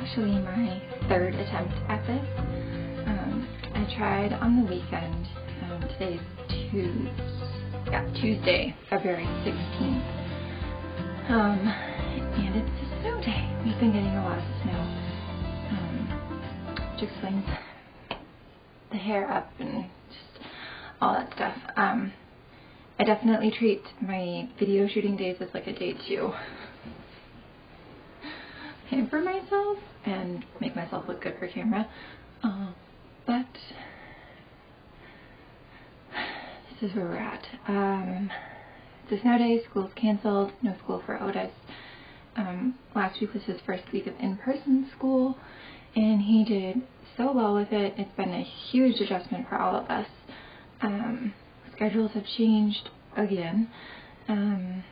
actually my third attempt at this. I tried on the weekend. Today's Tuesday, February 16th. And it's a snow day. We've been getting a lot of snow, which explains the hair up and just all that stuff. I definitely treat my video shooting days as like a day to pamper myself and make myself look good for camera. But this is where we're at. It's a snow day, school's canceled, no school for Otis. Last week was his first week of in-person school, and he did so well with it. It's been a huge adjustment for all of us. Schedules have changed again. I'm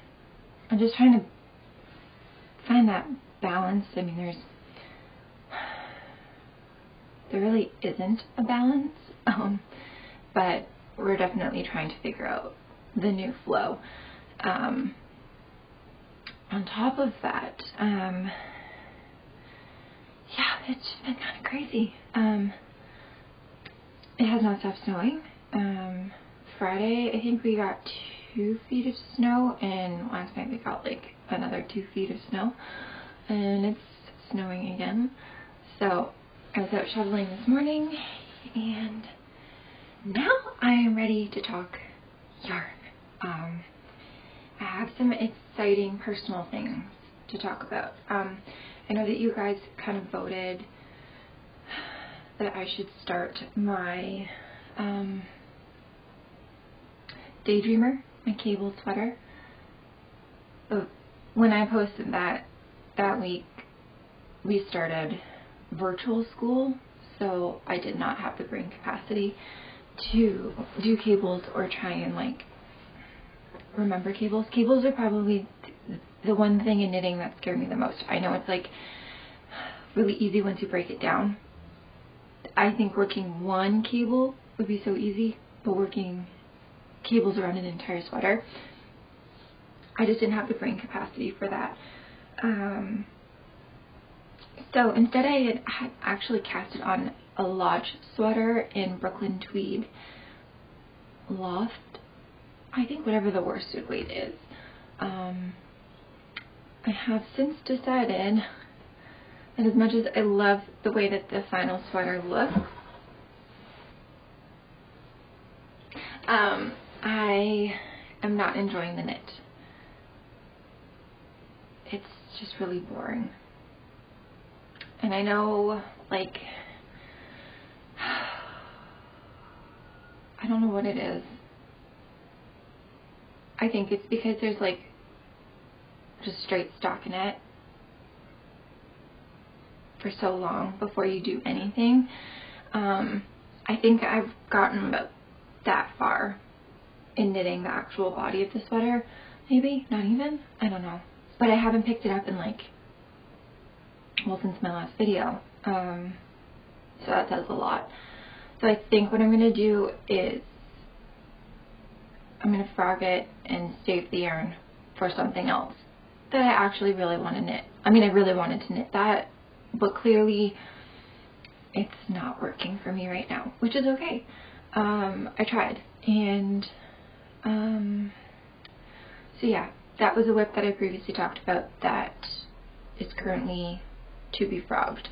just trying to find that balance. I mean, there really isn't a balance, but we're definitely trying to figure out the new flow. On top of that, yeah, it's just been kind of crazy. It has not stopped snowing. Friday, I think we got 2 feet of snow, and last night we got like another 2 feet of snow, and it's snowing again. So I was out shoveling this morning, and now I am ready to talk yarn. I have some exciting personal things to talk about. I know that you guys kind of voted that I should start my Daydreamer, my cable sweater. But when I posted that week, we started virtual school, so I did not have the brain capacity to do cables or try and like remember cables. Cables are probably the one thing in knitting that scared me the most. I know it's like really easy once you break it down. I think working one cable would be so easy, but working cables around an entire sweater, I just didn't have the brain capacity for that. So instead I had actually casted on a Lodge sweater in Brooklyn Tweed Loft, I think, whatever the worsted weight is. I have since decided that as much as I love the way that the final sweater looks, I am not enjoying the knit. It's just really boring. And I know, like, I don't know what it is. I think it's because there's like just straight stockinette for so long before you do anything. I think I've gotten about that far in knitting the actual body of the sweater. Maybe, not even, I don't know. But I haven't picked it up in like, well, since my last video. So that says a lot. So I think what I'm going to do is I'm going to frog it and save the yarn for something else that I actually really want to knit. I mean, I really wanted to knit that, but clearly it's not working for me right now, which is okay. I tried, and so yeah, that was a whip that I previously talked about that is currently to be frogged.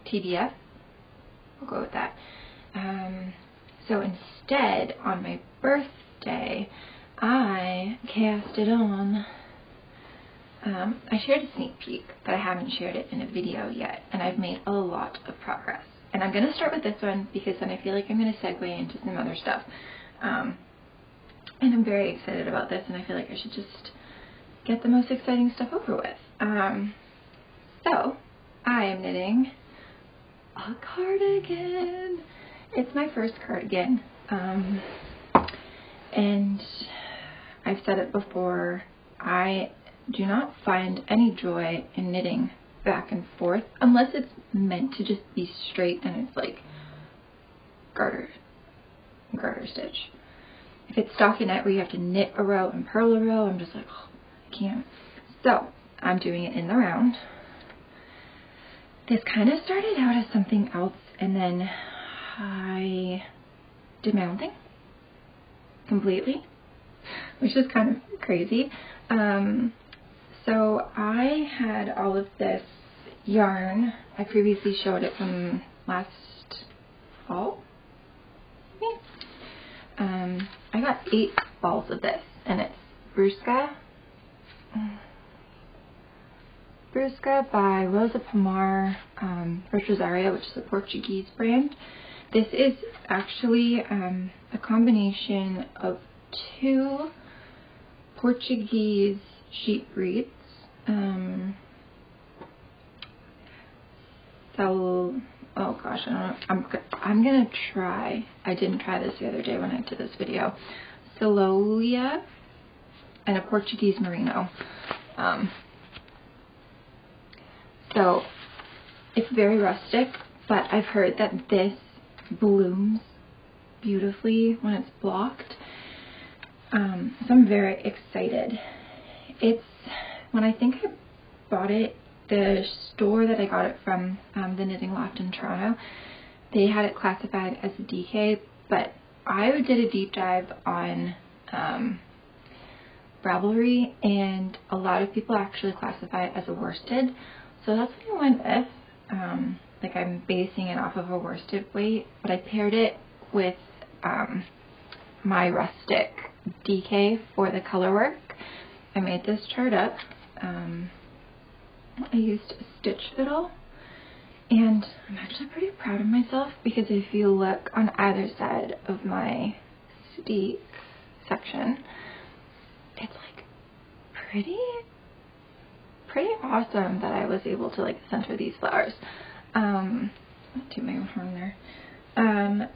TBF, we'll go with that. So instead, on my birthday, I casted on, I shared a sneak peek, but I haven't shared it in a video yet, and I've made a lot of progress. And I'm going to start with this one because then I feel like I'm going to segue into some other stuff. And I'm very excited about this, and I feel like I should just get the most exciting stuff over with. So, I am knitting a cardigan. It's my first cardigan, and I've said it before, I do not find any joy in knitting back and forth unless it's meant to just be straight and it's like garter stitch. If it's stockinette where you have to knit a row and purl a row, I'm just like, oh, I can't. So I'm doing it in the round. This kind of started out as something else, and then I did my own thing completely, which is kind of crazy. So I had all of this yarn. I previously showed it from last fall. I got 8 balls of this, and it's Brusca by Rosa Pomar Rosaria, which is a Portuguese brand. This is actually a combination of 2 Portuguese sheep breeds. Oh gosh, I don't know. I'm gonna try. I didn't try this the other day when I did this video. Sololia and a Portuguese Merino. So it's very rustic, but I've heard that this blooms beautifully when it's blocked. So I'm very excited. It's, when I think I bought it, the store that I got it from, the Knitting Loft in Toronto, they had it classified as a DK, but I did a deep dive on Ravelry, and a lot of people actually classify it as a worsted, so that's what I went with. Like, I'm basing it off of a worsted weight, but I paired it with my rustic DK for the color work. I made this chart up. I used a stitch fiddle, and I'm actually pretty proud of myself because if you look on either side of my steek section, it's like pretty awesome that I was able to like center these flowers. I'll do my own horn there.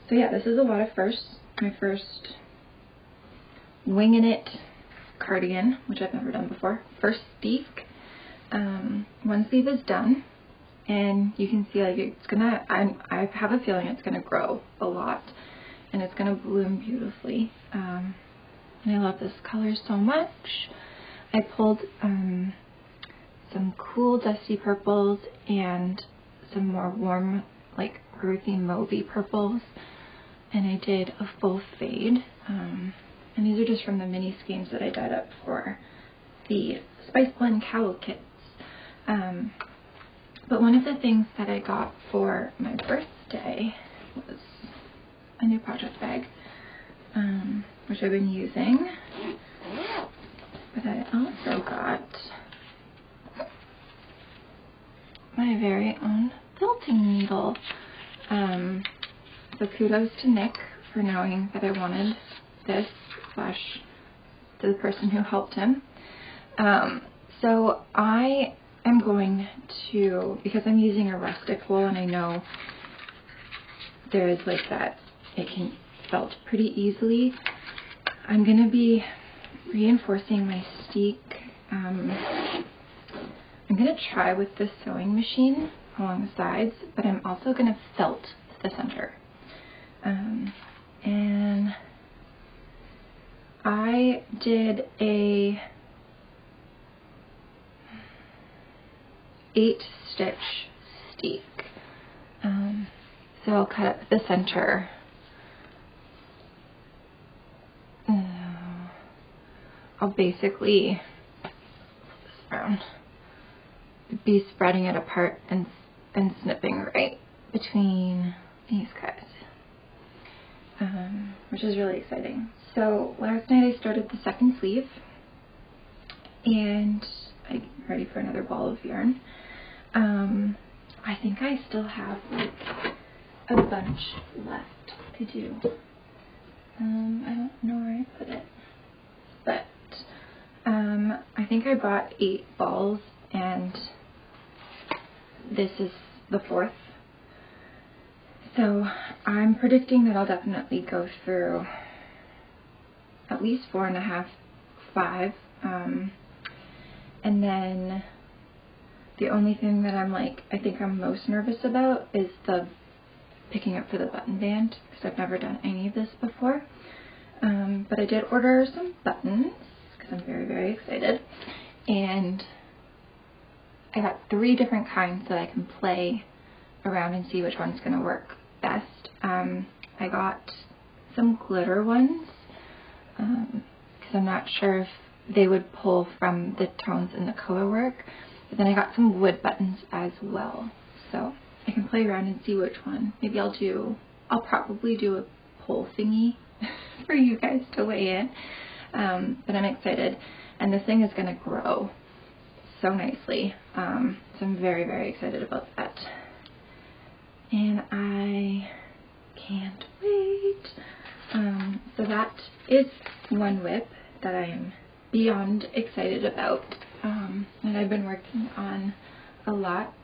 So yeah, this is a lot of firsts. My first winging it cardigan, which I've never done before. First steek. One sleeve is done, and you can see like it's gonna, I have a feeling it's gonna grow a lot, and it's gonna bloom beautifully. And I love this color so much. I pulled some cool dusty purples and some more warm, like earthy mauvey purples, and I did a full fade. And these are just from the mini skeins that I dyed up for the Spice Blend Cowl kits. But one of the things that I got for my birthday was a new project bag, which I've been using. But I also got my very own quilting needle. So kudos to Nick for knowing that I wanted this, slash to the person who helped him. So I am going to, because I'm using a rustic wool and I know there is like that, it can felt pretty easily, I'm going to be reinforcing my steek. I'm going to try with the sewing machine along the sides, but I'm also going to felt the center. And I did a 8-stitch steek. So I'll cut up the center. I'll basically be spreading it apart and snipping right between these guys, which is really exciting. So last night I started the second sleeve, and I'm ready for another ball of yarn. I think I still have like a bunch left to do. I don't know where I put it, but I think I bought 8 balls, and this is the 4th. So I'm predicting that I'll definitely go through at least 4.5, 5. And then the only thing that I'm like, I think I'm most nervous about is the picking up for the button band, because I've never done any of this before. But I did order some buttons because I'm very, very excited. And I got 3 different kinds so that I can play around and see which one's going to work best. I got some glitter ones because I'm not sure if they would pull from the tones in the color work. But then I got some wood buttons as well, so I can play around and see which one. Maybe I'll probably do a poll thingy for you guys to weigh in. But I'm excited, and this thing is going to grow so nicely. So I'm very, very excited about that. And I can't wait. So that is one whip that I am beyond excited about, and I've been working on a lot.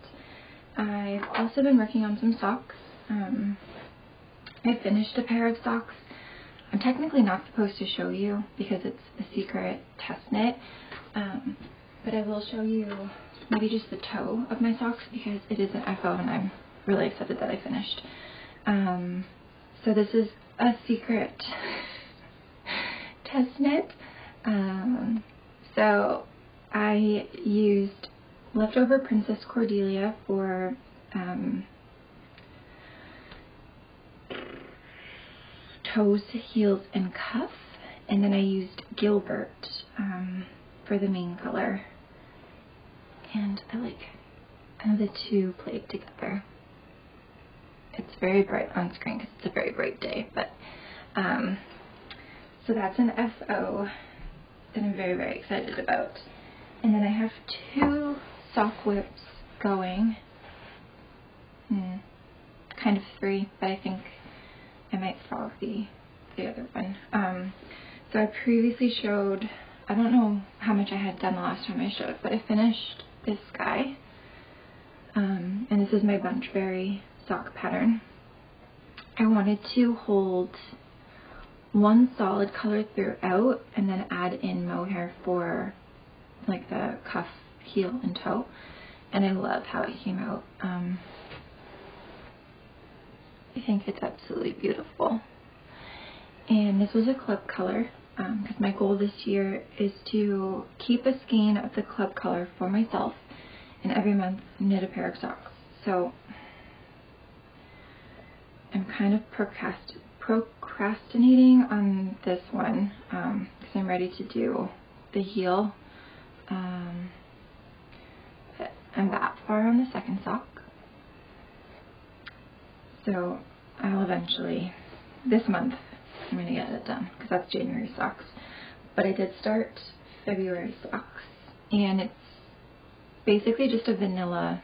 I've also been working on some socks. I finished a pair of socks. I'm technically not supposed to show you because it's a secret test knit, but I will show you maybe just the toe of my socks because it is an FO and I'm really excited that I finished. So this is a secret test knit. So I used leftover Princess Cordelia for toes, heels, and cuff, and then I used Gilbert for the main color, and I like how the two played together. It's very bright on screen because it's a very bright day, but so that's an FO that I'm very, very excited about. And then I have 2 sock whips going, kind of 3, but I think I might follow the other one. So I previously showed, I don't know how much I had done the last time I showed, but I finished this guy, and this is my Bunchberry sock pattern. I wanted to hold one solid color throughout and then add in mohair for like the cuff, heel, and toe, and I love how it came out. I think it's absolutely beautiful. And this was a club color because my goal this year is to keep a skein of the club color for myself and every month knit a pair of socks. So I'm kind of procrastinating on this one because I'm ready to do the heel. I'm that far on the second sock. So I'll eventually, this month, I'm going to get it done because that's January socks. But I did start February socks, and it's basically just a vanilla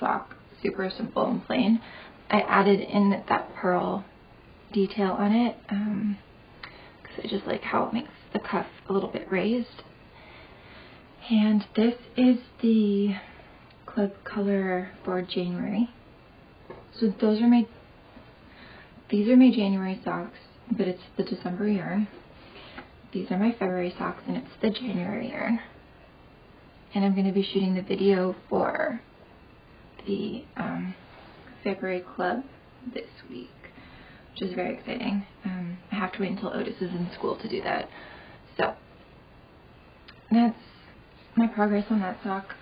sock, super simple and plain. I added in that pearl detail on it because I just like how it makes the cuff a little bit raised. And this is the club color for January. So these are my January socks, but it's the December yarn. These are my February socks, and it's the January yarn. And I'm going to be shooting the video for the February club this week, which is very exciting. I have to wait until Otis is in school to do that. So that's my progress on that sock.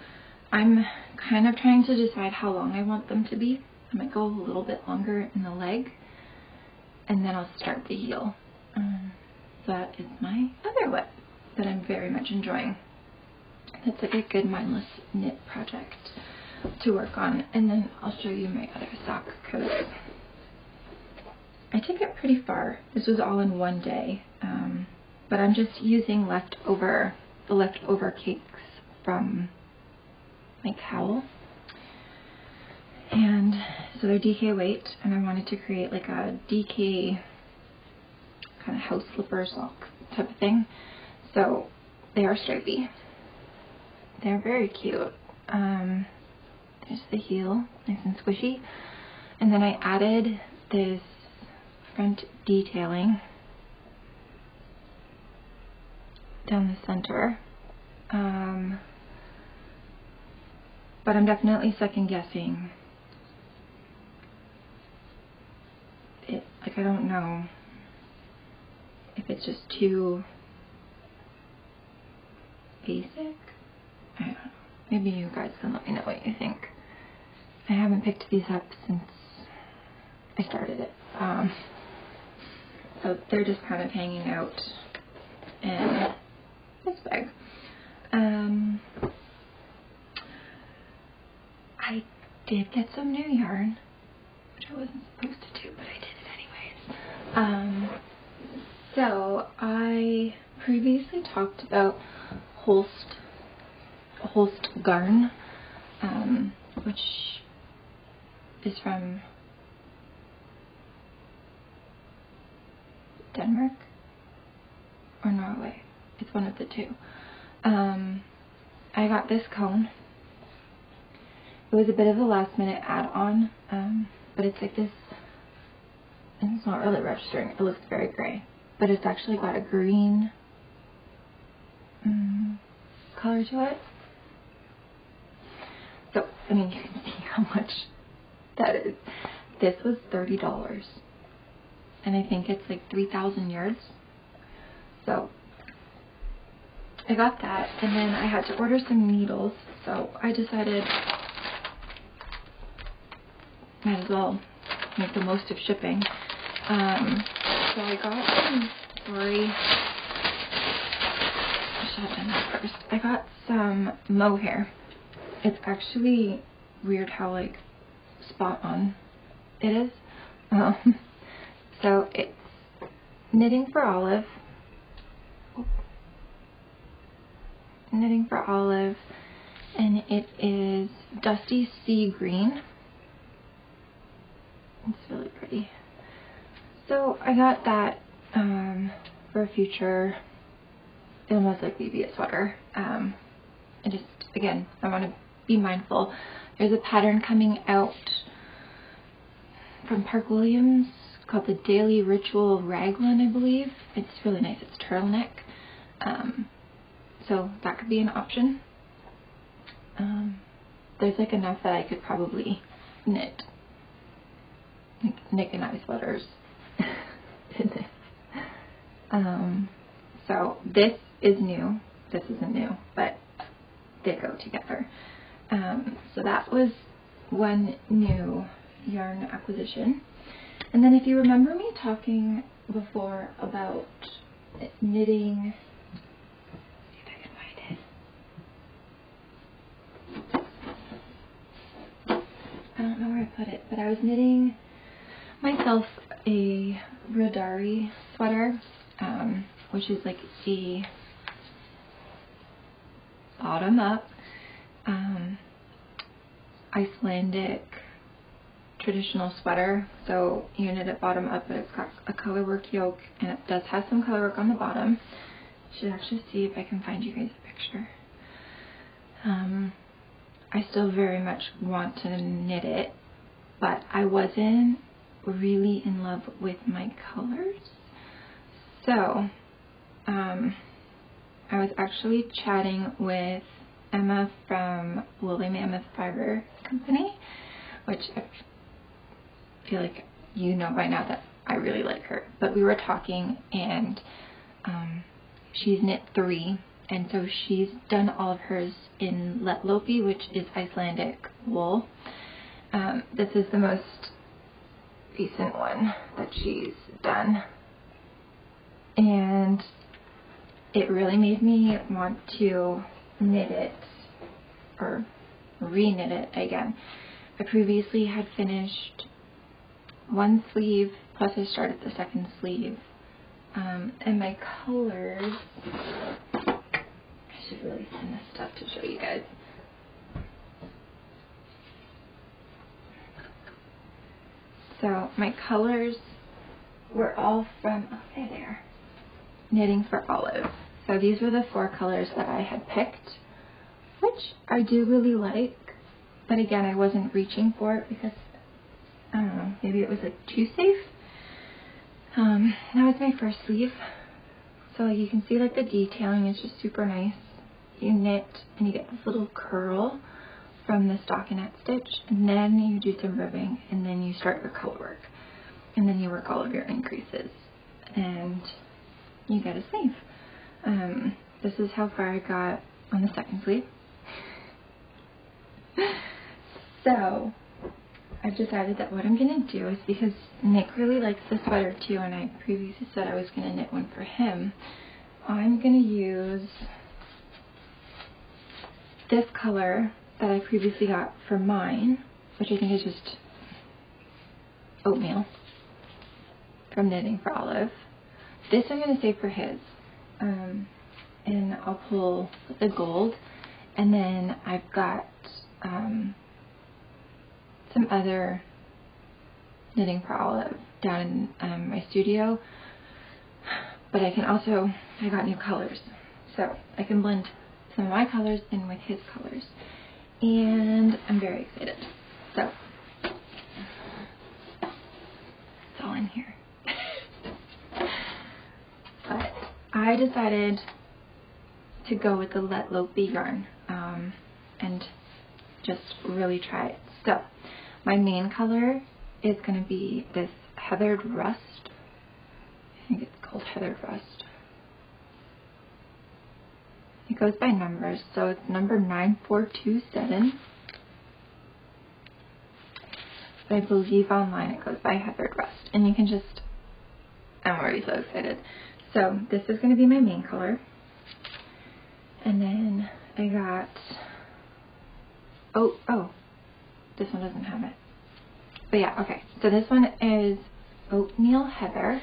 I'm kind of trying to decide how long I want them to be. I might go a little bit longer in the leg, and then I'll start the heel. That is my other whip that I'm very much enjoying. It's like a good mindless knit project to work on, and then I'll show you my other sock because I took it pretty far. This was all in one day, but I'm just using the leftover cakes from my cowl. And so they're DK weight, and I wanted to create like a DK kind of house slipper sock type of thing. So they are stripy. They're very cute. There's the heel, nice and squishy. And then I added this front detailing down the center. But I'm definitely second guessing it. Like, I don't know if it's just too basic. I don't know. maybe you guys can let me know what you think. I haven't picked these up since I started it. So they're just kind of hanging out in this bag. I did get some new yarn, which I wasn't supposed to do, but I did it anyways. So I previously talked about Holst Garn, which is from Denmark or Norway. It's one of the two. I got this cone. It was a bit of a last minute add-on, but it's like this, and it's not really registering. It looks very gray, but it's actually got a green color to it. So, I mean, you can see how much that is. This was $30, and I think it's like 3,000 yards. So I got that, and then I had to order some needles, so I decided might as well make the most of shipping. So I got some, I should have done that first. I got some mohair. It's actually weird how like spot on it is. So it's Knitting for Olive. Knitting for Olive, and it is Dusty Sea Green. It's really pretty. So I got that for a future. It'll most likely be a sweater. I just, again, I want to be mindful. There's a pattern coming out from Park Williams called the Daily Ritual Raglan, I believe. It's really nice. It's turtleneck. So that could be an option. There's like enough that I could probably knit. Nick and I sweaters in this. So this is new. This isn't new, but they go together. So that was one new yarn acquisition. And then if you remember me talking before about knitting, see if I can find it. I don't know where I put it, but I was knitting myself a Rodari sweater, which is like a bottom up Icelandic traditional sweater. So you knit it bottom up, but it's got a colorwork yoke, and it does have some colorwork on the bottom. Should actually see if I can find you guys a picture. I still very much want to knit it, but I wasn't really in love with my colors. So I was actually chatting with Emma from Woolly Mammoth Fiber Company, which I feel like you know by now that I really like her. But we were talking, and she's knit 3, and so she's done all of hers in Letlopi, which is Icelandic wool. This is the most recent one that she's done, and it really made me want to knit it, or re-knit it again. I previously had finished one sleeve, plus I started the second sleeve, and my colors, I should really send this stuff to show you guys. So my colors were all from, okay, there, Knitting for Olive. So these were the 4 colors that I had picked, which I do really like, but again, I wasn't reaching for it because, I don't know, maybe it was like too safe. That was my first sleeve. So you can see like the detailing is just super nice. You knit and you get this little curl from the stockinette stitch, and then you do some ribbing, and then you start your color work, and then you work all of your increases, and you get a sleeve. This is how far I got on the second sleeve. So I've decided that what I'm going to do is, because Nick really likes the sweater too, and I previously said I was going to knit one for him, I'm going to use this color that I previously got for mine, which I think is just oatmeal from Knitting for Olive. This I'm going to save for his, and I'll pull the gold, and then I've got some other Knitting for Olive down in my studio, but I got new colors, so I can blend some of my colors in with his colors, and I'm very excited. So it's all in here. But I decided to go with the Let Lope Be yarn and just really try it. So my main color is going to be this Heathered Rust. I think it's called Heathered Rust. It goes by numbers, so it's number 9427. But I believe online it goes by Heathered Rust. And you can just, I'm already so excited. So this is going to be my main color. And then I got, oh, this one doesn't have it. But yeah, okay. So this one is Oatmeal Heather.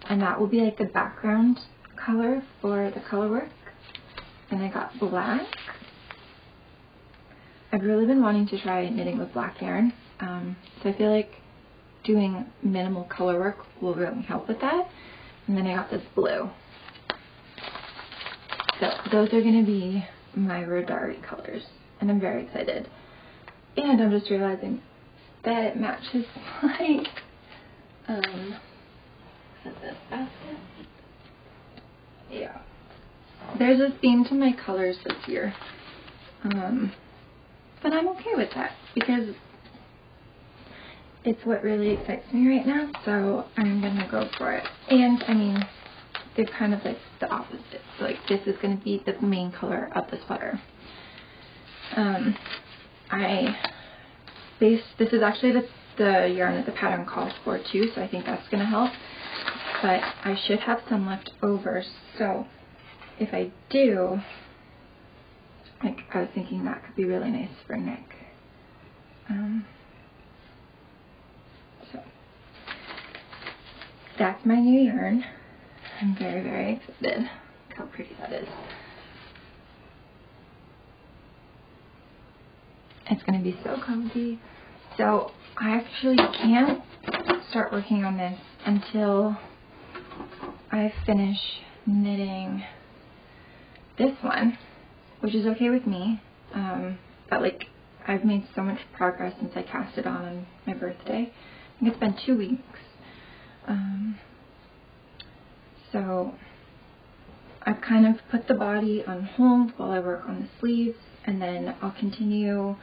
And that will be like the background color for the color work. And I got black. I've really been wanting to try knitting with black yarn. So I feel like doing minimal color work will really help with that. And then I got this blue. So those are going to be my Rodari colors. And I'm very excited. And I'm just realizing that it matches my, what is this, basket? Yeah. There's a theme to my colors this year. But I'm okay with that because it's what really excites me right now, so I'm gonna go for it. And I mean, they're kind of like the opposite. So like this is gonna be the main color of the sweater. This is actually the yarn that the pattern calls for too, so I think that's gonna help. But I should have some left over, so if I do, like I was thinking that could be really nice for Nick. So that's my new yarn. I'm very, very excited. Look how pretty that is. It's going to be so cozy. So I actually can't start working on this until I finish knitting this one, which is okay with me. But like I've made so much progress since I cast it on my birthday. I think it's been 2 weeks. So I've kind of put the body on hold while I work on the sleeves, and then I'll continue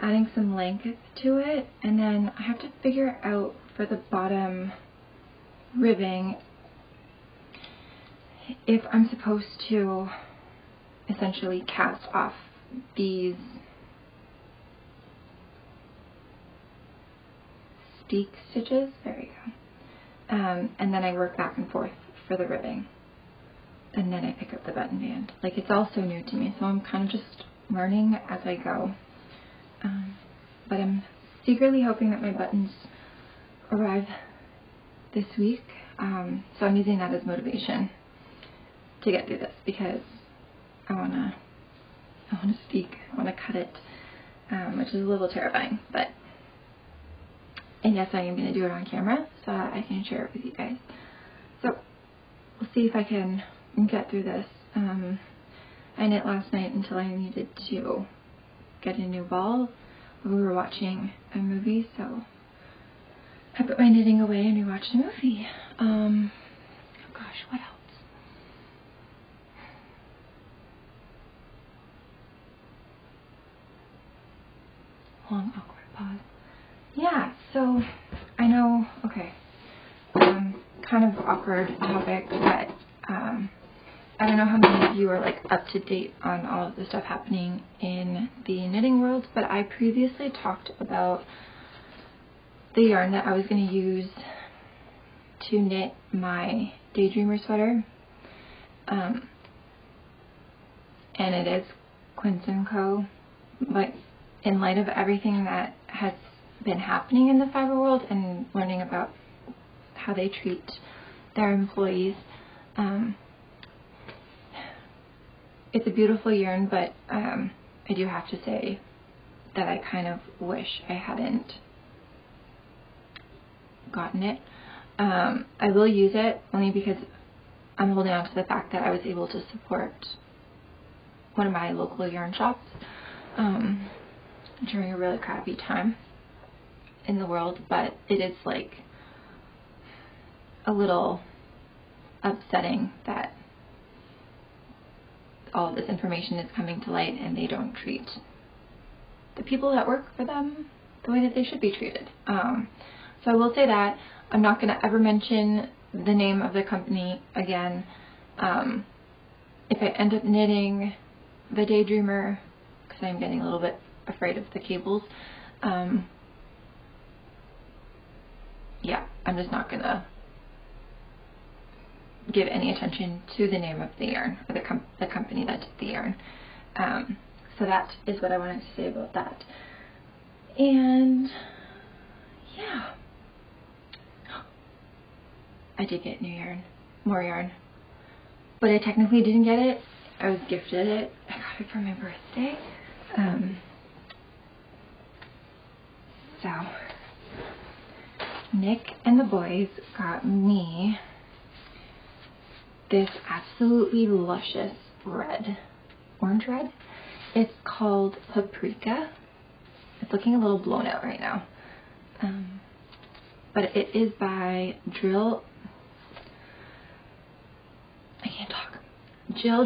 adding some length to it, and then I have to figure out for the bottom ribbing if I'm supposed to essentially cast off these steek stitches, there we go, and then I work back and forth for the ribbing, and then I pick up the button band. Like, it's all so new to me, so I'm kind of just learning as I go. But I'm secretly hoping that my buttons arrive this week, so I'm using that as motivation to get through this, because I wanna speak, I wanna cut it, which is a little terrifying, and yes, I am gonna do it on camera so that I can share it with you guys. So we'll see if I can get through this. I knit last night until I needed to get a new ball. We were watching a movie, so I put my knitting away and we watched a movie. Oh gosh, what else? Long awkward pause. Yeah, so I know, okay, kind of awkward topic, but I don't know how many of you are like up to date on all of the stuff happening in the knitting world, but I previously talked about the yarn that I was going to use to knit my Daydreamer sweater. And it is Quince & Co. But in light of everything that has been happening in the fiber world and learning about how they treat their employees, it's a beautiful yarn, but I do have to say that I kind of wish I hadn't gotten it. I will use it only because I'm holding on to the fact that I was able to support one of my local yarn shops during a really crappy time in the world, but it is like a little upsetting that all of this information is coming to light and they don't treat the people that work for them the way that they should be treated. So I will say that I'm not going to ever mention the name of the company again. If I end up knitting the Daydreamer, because I'm getting a little bit afraid of the cables, yeah, I'm just not going to give any attention to the name of the yarn or the company that did the yarn. So that is what I wanted to say about that. And yeah, I did get new yarn, more yarn, but I technically didn't get it. I was gifted it. I got it for my birthday. So Nick and the boys got me this absolutely luscious orange red. It's called Paprika. It's looking a little blown out right now. But it is by Jill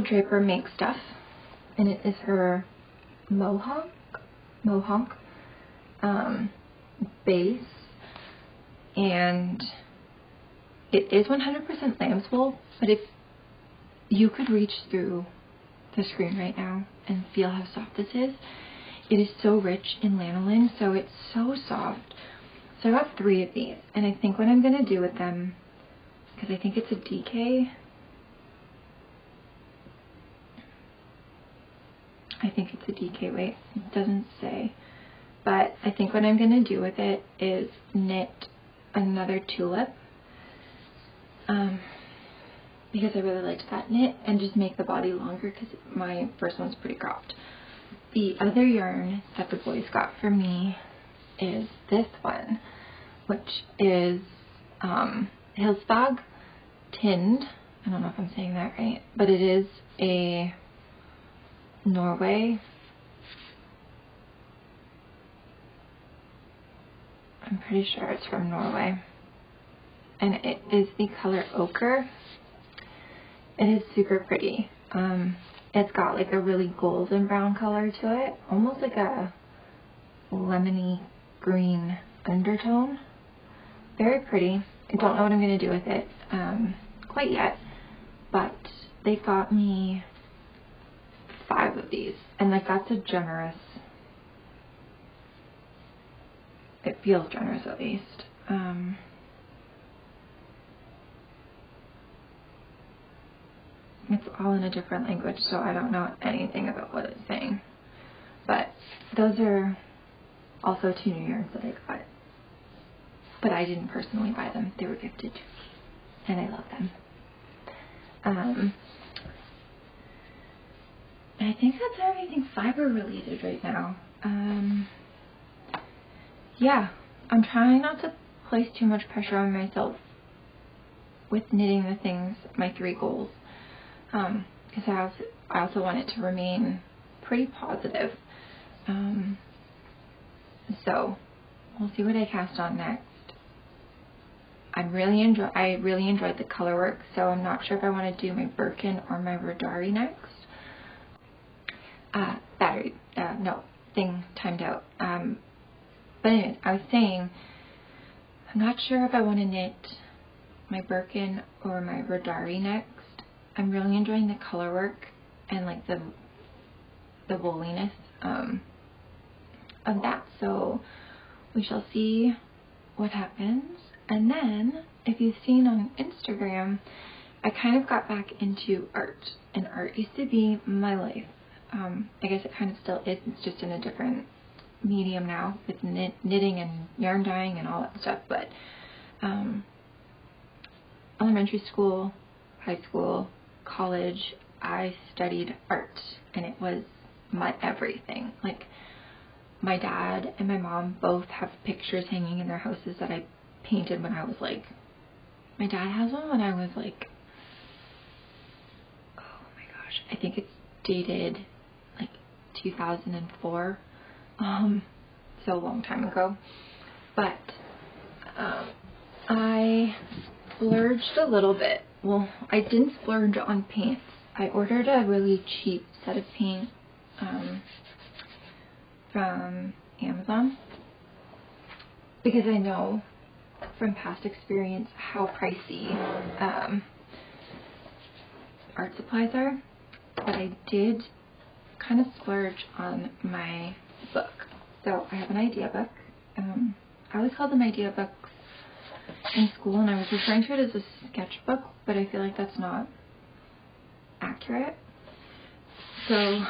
Draper Make Stuff, and it is her Mohawk base, and it is 100% lamb's wool, but if you could reach through the screen right now and feel how soft this is, it is so rich in lanolin, so it's so soft. So I got 3 of these, and I think what I'm going to do with them, because I think it's a DK, wait, it doesn't say, but I think what I'm going to do with it is knit another tulip, because I really liked that knit, and just make the body longer because my first one's pretty cropped. The other yarn that the boys got for me is this one, which is Hilsbag Tind. I don't know if I'm saying that right, but it is a Norway. I'm pretty sure it's from Norway. And it is the color ochre. It is super pretty. It's got like a really golden brown color to it, almost like a lemony green undertone. Very pretty. I don't know what I'm going to do with it quite yet, but they got me 5 of these, and like that's a generous, it feels generous at least. It's all in a different language, so I don't know anything about what it's saying. But those are also 2 new yarns that I got. But I didn't personally buy them. They were gifted to me, and I love them. I think that's everything fiber related right now. Yeah, I'm trying not to place too much pressure on myself with knitting the things, my 3 goals. Because I also want it to remain pretty positive. So we'll see what I cast on next. I really enjoyed the color work, so I'm not sure if I want to do my Birkin or my Rodari next. Thing timed out. But anyway, I was saying, I'm not sure if I want to knit my Birkin or my Rodari next. I'm really enjoying the color work and like the woolliness of that. So we shall see what happens. And then, if you've seen on Instagram, I kind of got back into art, and art used to be my life. I guess it kind of still is. It's just in a different medium now with knitting and yarn dyeing and all that stuff. But elementary school, high school, college, I studied art, and it was my everything. Like, my dad and my mom both have pictures hanging in their houses that I painted when I was like, my dad has one when I was like, oh my gosh, I think it's dated like 2004, so a long time ago. But I splurged a little bit. Well, I didn't splurge on paints. I ordered a really cheap set of paint from Amazon because I know from past experience how pricey art supplies are. But I did kind of splurge on my book. So I have an idea book. I always called them idea books in school, and I was referring to it as a sketchbook, but I feel like that's not accurate. So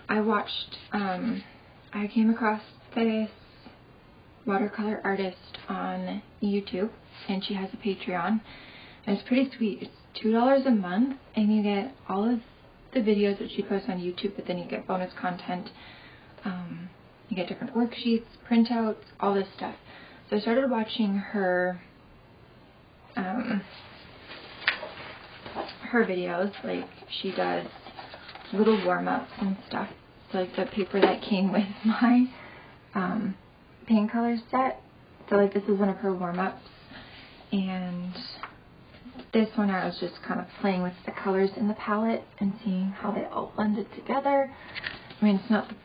I watched, I came across this watercolor artist on YouTube, and she has a Patreon, and it's pretty sweet. It's $2 a month, and you get all of the videos that she posts on YouTube, but then you get bonus content. You get different worksheets, printouts, all this stuff. So I started watching her videos. Like, she does little warm-ups and stuff. So like the paper that came with my paint color set. So like this is one of her warm-ups, and this one I was just kind of playing with the colors in the palette and seeing how they all blended together. I mean, it's not the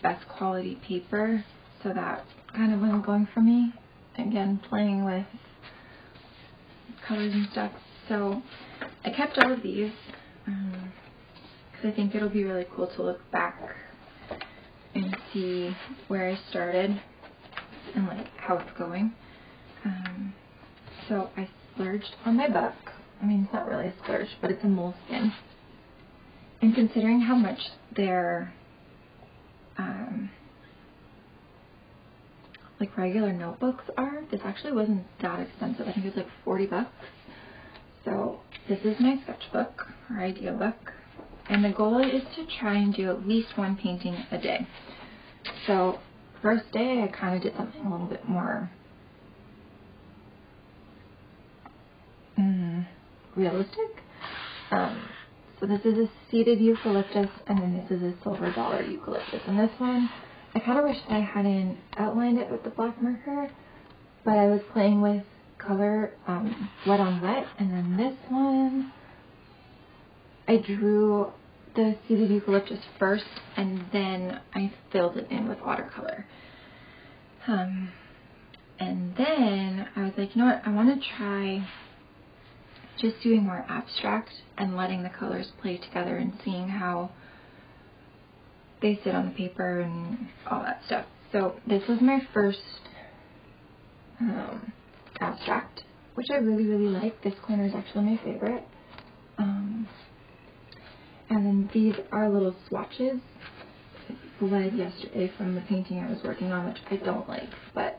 best quality paper, so that kind of wasn't going for me. Again, playing with colors and stuff. So I kept all of these because I think it'll be really cool to look back and see where I started and like how it's going. So I splurged on my book. I mean, it's not really a splurge, but it's a Moleskine. And considering how much their like regular notebooks are, this actually wasn't that expensive. I think it was like $40. So this is my sketchbook or idea book, and the goal is to try and do at least one painting a day. So first day I kind of did something a little bit more realistic. So this is a seeded eucalyptus, and then this is a silver dollar eucalyptus. And this one, I kind of wish that I hadn't outlined it with the black marker, but I was playing with color wet on wet. And then this one, I drew the seeded eucalyptus first, and then I filled it in with watercolor. And then I was like, you know what, I want to try just doing more abstract and letting the colors play together and seeing how they sit on the paper and all that stuff. So this was my first abstract, which I really, really like. This corner is actually my favorite. And then these are little swatches. It's bled yesterday from the painting I was working on, which I don't like, but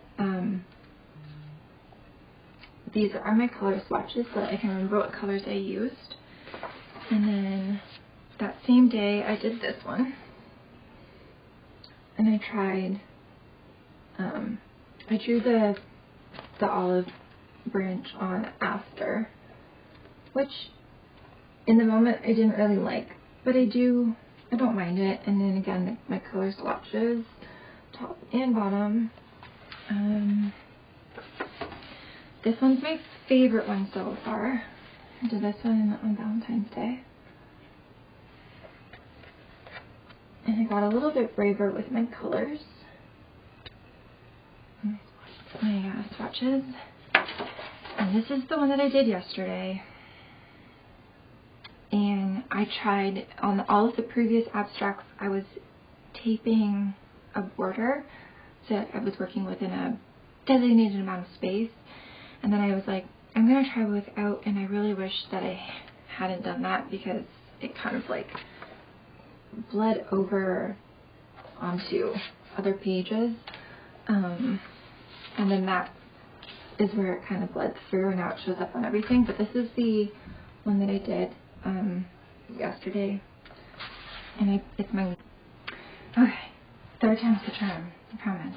these are my color swatches so that I can remember what colors I used. And then that same day I did this one, and I tried, I drew the olive branch on after, which in the moment I didn't really like, but I don't mind it. And then again, my color swatches, top and bottom. This one's my favorite one so far. I did this one on Valentine's Day. And I got a little bit braver with my colors. My swatches. And this is the one that I did yesterday. And I tried on all of the previous abstracts, I was taping a border, so I was working within a designated amount of space, and then I was like, I'm going to try without, and I really wish that I hadn't done that because it kind of like bled over onto other pages, and then that is where it kind of bled through, and now it shows up on everything. But this is the one that I did yesterday, and it's my okay, third time's the charm, I promise.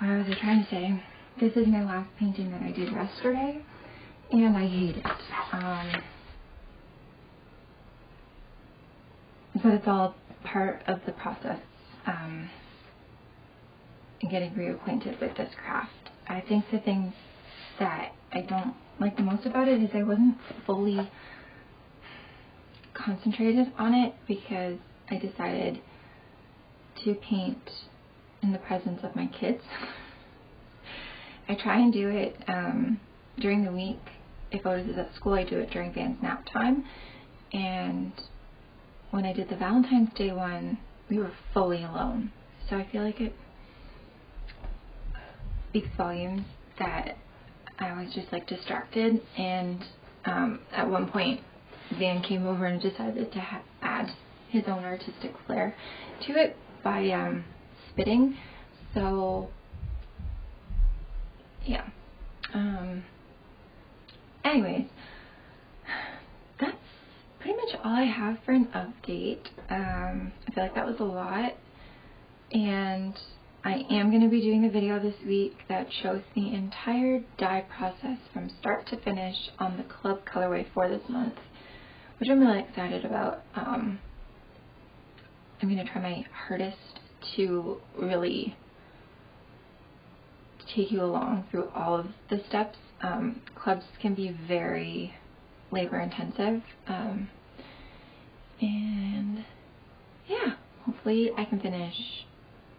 What was I trying to say? This is my last painting that I did yesterday, and I hate it. But it's all part of the process in getting reacquainted with this craft. I think the thing that I don't like the most about it is I wasn't fully concentrated on it because I decided to paint in the presence of my kids. I try and do it during the week. If I was at school, I do it during Van's nap time. And when I did the Valentine's Day one, we were fully alone. So I feel like it speaks volumes that I was just like distracted. And at one point, Van came over and decided to add his own artistic flair to it by spitting. So yeah. Anyways, that's pretty much all I have for an update. I feel like that was a lot, and I am going to be doing a video this week that shows the entire dye process from start to finish on the club colorway for this month, which I'm really excited about. I'm going to try my hardest to really take you along through all of the steps. Clubs can be very labor intensive, and yeah, hopefully I can finish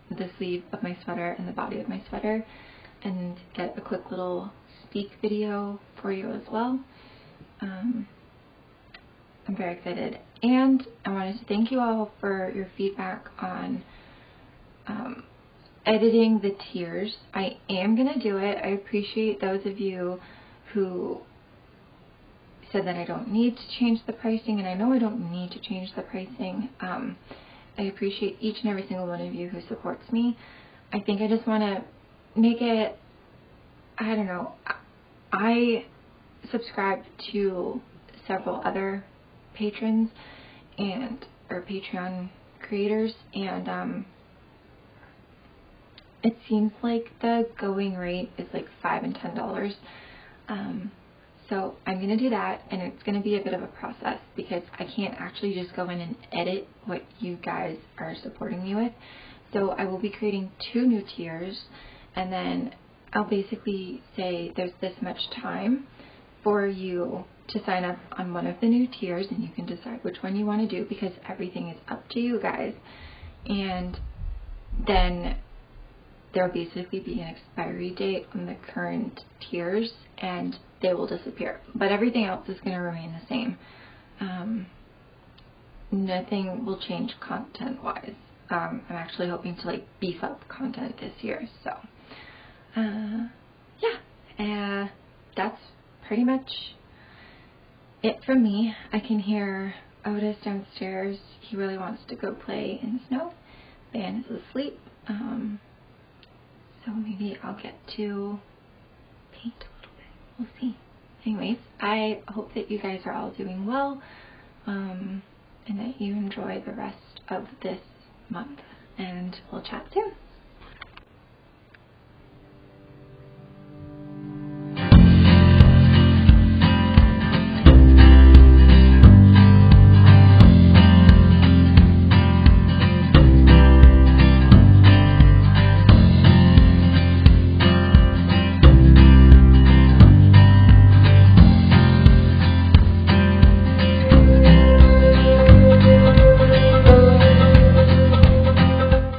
the sleeve of my sweater and the body of my sweater and get a quick little speak video for you as well. I'm very excited, and I wanted to thank you all for your feedback on editing the tiers. I am going to do it. I appreciate those of you who said that I don't need to change the pricing, and I know I don't need to change the pricing. I appreciate each and every single one of you who supports me. I think I just want to make it, I don't know, I subscribe to several other patrons or Patreon creators, and it seems like the going rate is like $5 and $10. So I'm going to do that, and it's going to be a bit of a process because I can't actually just go in and edit what you guys are supporting me with. So I will be creating 2 new tiers, and then I'll basically say there's this much time for you to sign up on one of the new tiers, and you can decide which one you want to do because everything is up to you guys. And then there'll basically be an expiry date on the current tiers, and they will disappear. But everything else is going to remain the same. Nothing will change content-wise. I'm actually hoping to like beef up content this year. So, yeah, that's pretty much it from me. I can hear Otis downstairs. He really wants to go play in the snow. Van is asleep. So maybe I'll get to paint a little bit. We'll see. Anyways, I hope that you guys are all doing well, and that you enjoy the rest of this month. And we'll chat soon.